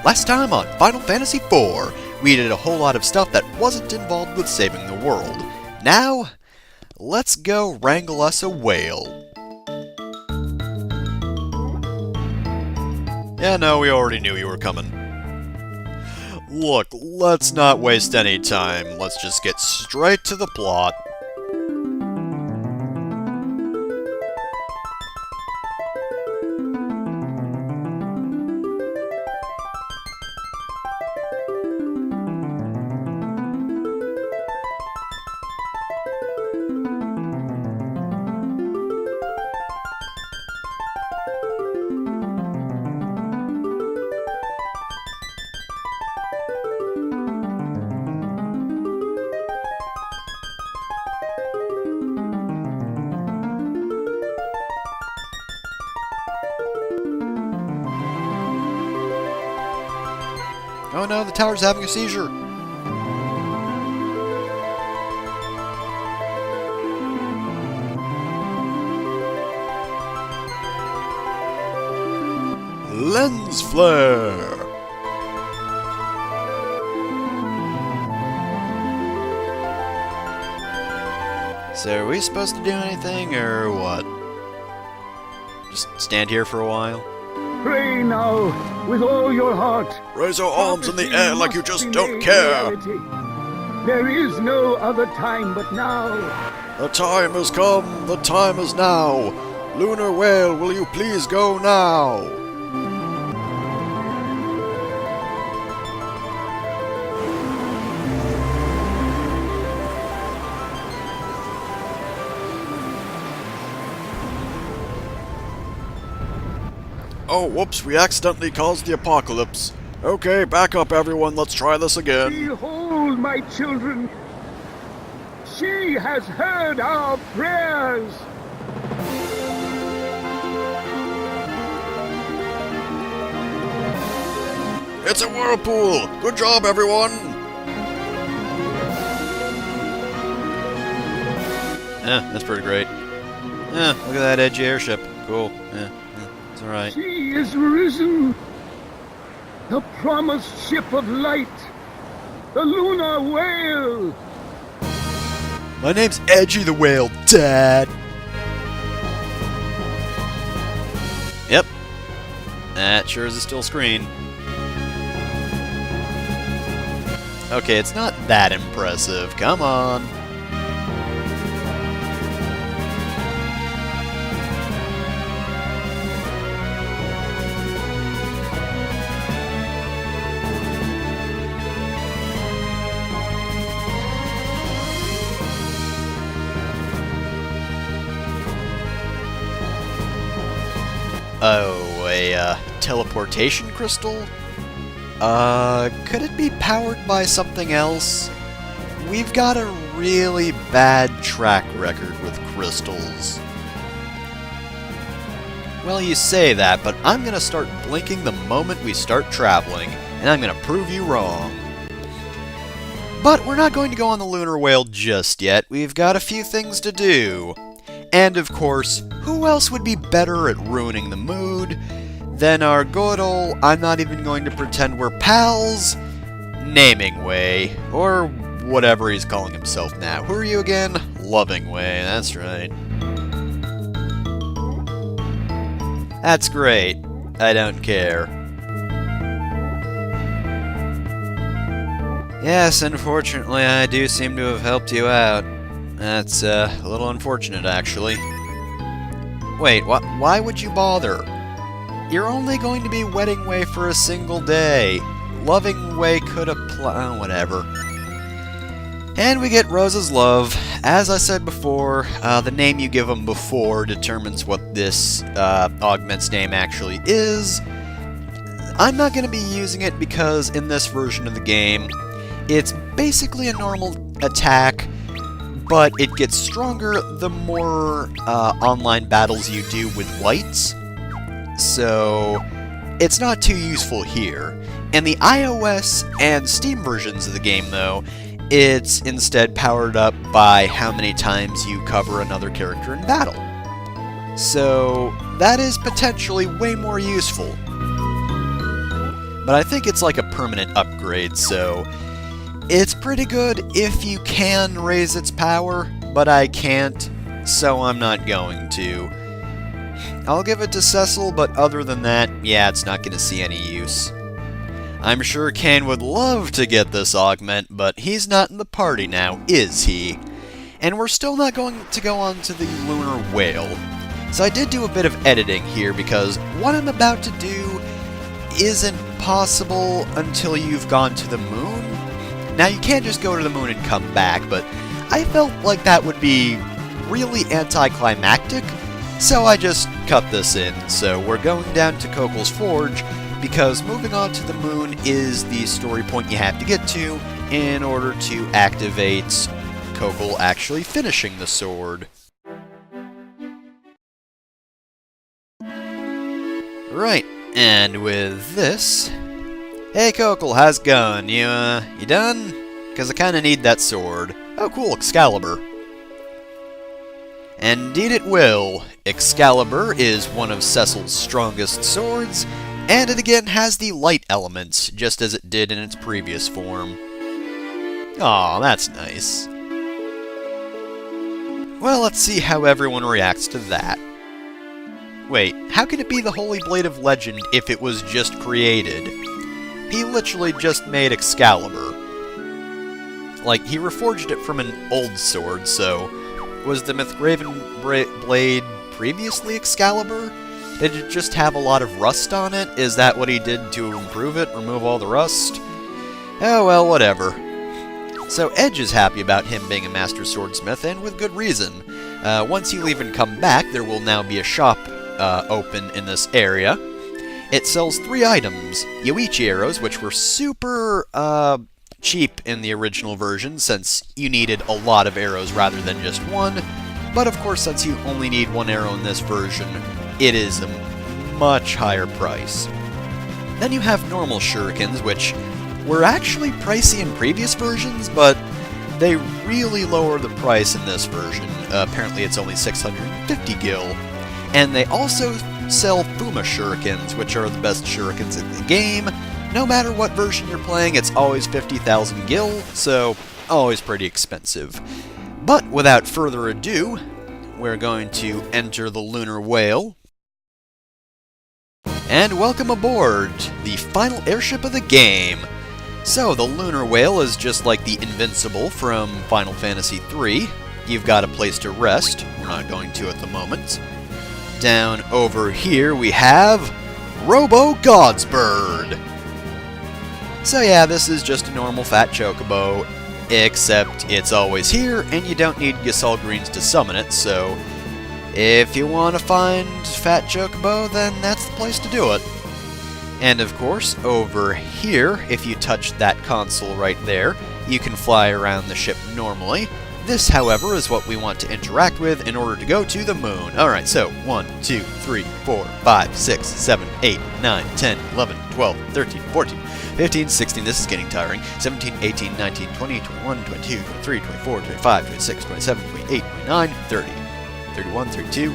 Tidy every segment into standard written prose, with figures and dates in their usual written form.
Last time on Final Fantasy IV, we did a whole lot of stuff that wasn't involved with saving the world. Now, let's go wrangle us a whale. Yeah, no, we already knew you were coming. Look, let's not waste any time. Let's just get straight to the plot. Oh no, the tower's having a seizure! Lens flare! So are we supposed to do anything, or what? Just stand here for a while? Pray now, with all your heart. Raise your arms in the air like you just don't care! There is no other time but now. The time has come, the time is now! Lunar Whale, will you please go now? Oh, whoops, we accidentally caused the apocalypse. Okay, back up everyone, let's try this again. Behold, my children. She has heard our prayers. It's a whirlpool! Good job, everyone! Yeah, that's pretty great. Yeah, look at that edgy airship. Cool. Yeah, it's alright. She is risen. The promised ship of light. The Lunar Whale. My name's Edgy the Whale, Dad! Yep. That sure is a still screen. Okay, it's not that impressive. Come on. Oh, a teleportation crystal? Could it be powered by something else? We've got a really bad track record with crystals. Well, you say that, but I'm gonna start blinking the moment we start traveling, and I'm gonna prove you wrong. But we're not going to go on the Lunar Whale just yet. We've got a few things to do. And of course, who else would be better at ruining the mood than our good ol', I'm not even going to pretend we're pals, Naming Way, or whatever he's calling himself now. Who are you again? Loving Way, that's right. That's great. I don't care. Yes, unfortunately, I do seem to have helped you out. That's a little unfortunate, actually. Wait, why would you bother? You're only going to be Wedding Way for a single day. Loving Way could apply. Whatever. And we get Rose's love. As I said before, the name you give him before determines what this augment's name actually is. I'm not going to be using it because in this version of the game, it's basically a normal attack, but it gets stronger the more online battles you do with lights. So it's not too useful here. In the iOS and Steam versions of the game, though, it's instead powered up by how many times you cover another character in battle. So that is potentially way more useful. but I think it's like a permanent upgrade, so it's pretty good if you can raise its power, but I can't, so I'm not going to. I'll give it to Cecil, but other than that, yeah, it's not going to see any use. I'm sure Kane would love to get this augment, but he's not in the party now, is he? And we're still not going to go on to the lunar whale. So I did do a bit of editing here because what I'm about to do isn't possible until you've gone to the moon. Now you can't just go to the moon and come back, but I felt like that would be really anticlimactic, so I just cut this in. So we're going down to Kokel's Forge because moving on to the moon is the story point you have to get to in order to activate Kokel actually finishing the sword. Right, and with this... Hey Kokel, how's it going? You done? Because I kinda need that sword. Oh cool, Excalibur. Indeed it will. Excalibur is one of Cecil's strongest swords, and it again has the light elements, just as it did in its previous form. Aw, that's nice. Well, let's see how everyone reacts to that. Wait, how can it be the Holy Blade of Legend if it was just created? He literally just made Excalibur. Like, he reforged it from an old sword, so... Was the Mythraven blade previously Excalibur? Did it just have a lot of rust on it? Is that what he did to improve it, remove all the rust? Oh well, whatever. So Edge is happy about him being a master swordsmith, and with good reason. Once you leave and come back, there will now be a shop open in this area. It sells 3 items. Yoichi arrows, which were super cheap in the original version, since you needed a lot of arrows rather than just one. But of course, since you only need 1 arrow in this version, it is a much higher price. Then you have normal shurikens, which were actually pricey in previous versions, but they really lower the price in this version. Apparently it's only 650 gil. And they also sell Fuma shurikens, which are the best shurikens in the game. No matter what version you're playing, it's always 50,000 gil, so always pretty expensive. But without further ado, we're going to enter the lunar whale. And welcome aboard, the final airship of the game. So, the lunar whale is just like the Invincible from Final Fantasy III. You've got a place to rest. We're not going to at the moment. Down over here we have Robo Godsbird. So yeah, this is just a normal fat chocobo, except it's always here, and you don't need Giselle Greens to summon it, so if you want to find Fat Chocobo, then that's the place to do it. And of course, over here, if you touch that console right there, you can fly around the ship normally. This, however, is what we want to interact with in order to go to the moon. Alright, so 1, 2, 3, 4, 5, 6, 7, 8, 9, 10, 11, 12, 13, 14, 15, 16, this is getting tiring, 17, 18, 19, 20, 21, 22, 23, 24, 25, 26, 27, 28, 29, 30, 31, 32.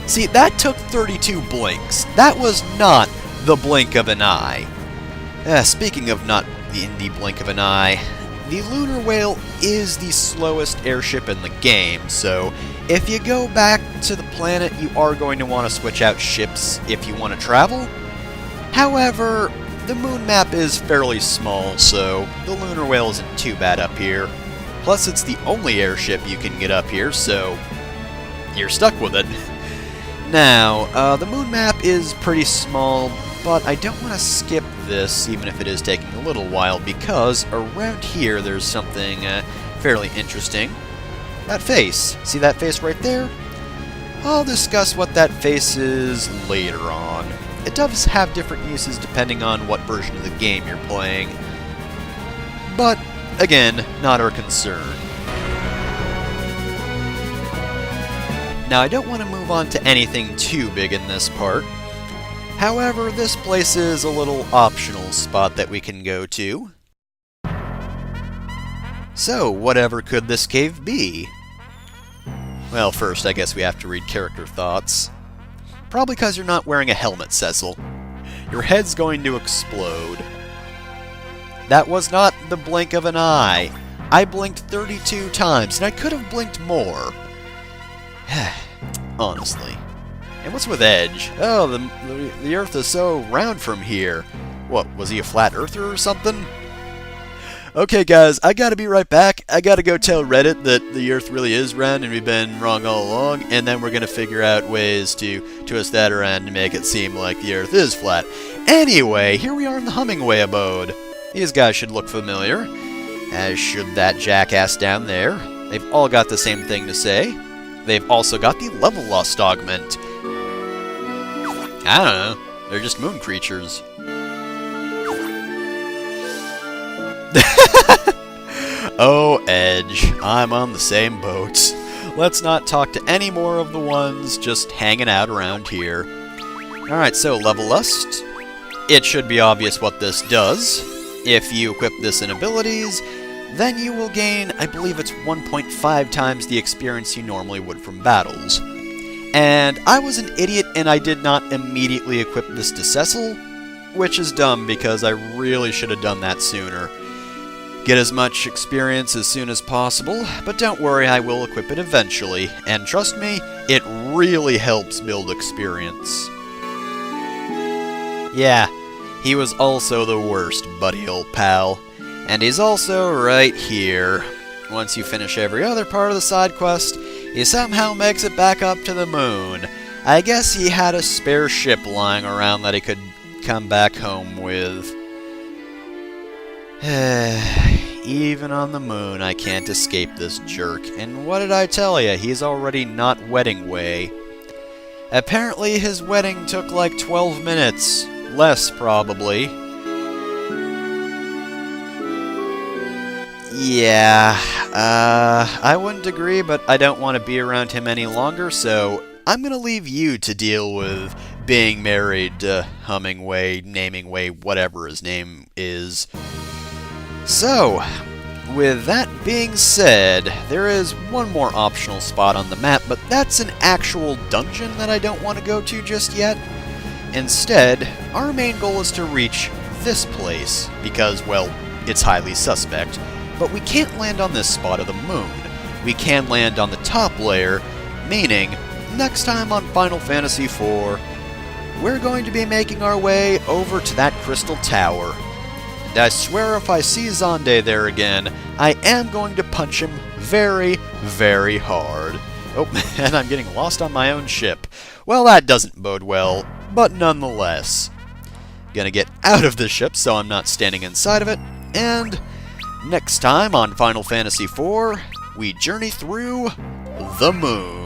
See, that took 32 blinks. That was not the blink of an eye. Speaking of not in the blink of an eye, the lunar whale is the slowest airship in the game, so if you go back to the planet, you are going to want to switch out ships if you want to travel. However, the moon map is fairly small, so the lunar whale isn't too bad up here. Plus, it's the only airship you can get up here, so you're stuck with it. Now, the moon map is pretty small, but I don't want to skip this, even if it is taking a little while, because around here there's something fairly interesting. That face. See that face right there? I'll discuss what that face is later on. It does have different uses depending on what version of the game you're playing. But, again, not our concern. Now, I don't want to move on to anything too big in this part. However, this place is a little optional spot that we can go to. So, whatever could this cave be? Well, first, I guess we have to read character thoughts. Probably because you're not wearing a helmet, Cecil. Your head's going to explode. That was not the blink of an eye. I blinked 32 times, and I could have blinked more. Honestly. And what's with Edge? Oh, the Earth is so round from here. What, was he a flat earther or something? Okay, guys, I gotta be right back. I gotta go tell Reddit that the Earth really is round and we've been wrong all along, and then we're gonna figure out ways to twist that around to make it seem like the Earth is flat. Anyway, here we are in the Hummingway abode. These guys should look familiar, as should that jackass down there. They've all got the same thing to say. They've also got the level lust augment. I don't know, they're just moon creatures. Oh, Edge, I'm on the same boat. Let's not talk to any more of the ones just hanging out around here. Alright, so level lust. It should be obvious what this does. If you equip this in abilities, then you will gain, I believe it's 1.5 times the experience you normally would from battles. And I was an idiot and I did not immediately equip this to Cecil, which is dumb because I really should have done that sooner. Get as much experience as soon as possible, but don't worry, I will equip it eventually, and trust me, it really helps build experience. Yeah, he was also the worst, buddy old pal. And he's also right here. Once you finish every other part of the side quest, he somehow makes it back up to the moon. I guess he had a spare ship lying around that he could come back home with. Even on the moon, I can't escape this jerk. And what did I tell ya? He's already not wedding way. Apparently his wedding took like 12 minutes. Less, probably. Yeah, I wouldn't agree, but I don't want to be around him any longer, so I'm gonna leave you to deal with being married to Hummingway, Namingway, whatever his name is. So, with that being said, there is one more optional spot on the map, but that's an actual dungeon that I don't want to go to just yet. Instead, our main goal is to reach this place, because, well, it's highly suspect, but we can't land on this spot of the moon. We can land on the top layer, meaning, next time on Final Fantasy IV, we're going to be making our way over to that crystal tower. And I swear if I see Xande there again, I am going to punch him very, very hard. Oh, and I'm getting lost on my own ship. Well, that doesn't bode well, but nonetheless. Gonna get out of the ship so I'm not standing inside of it, and next time on Final Fantasy IV, we journey through the moon.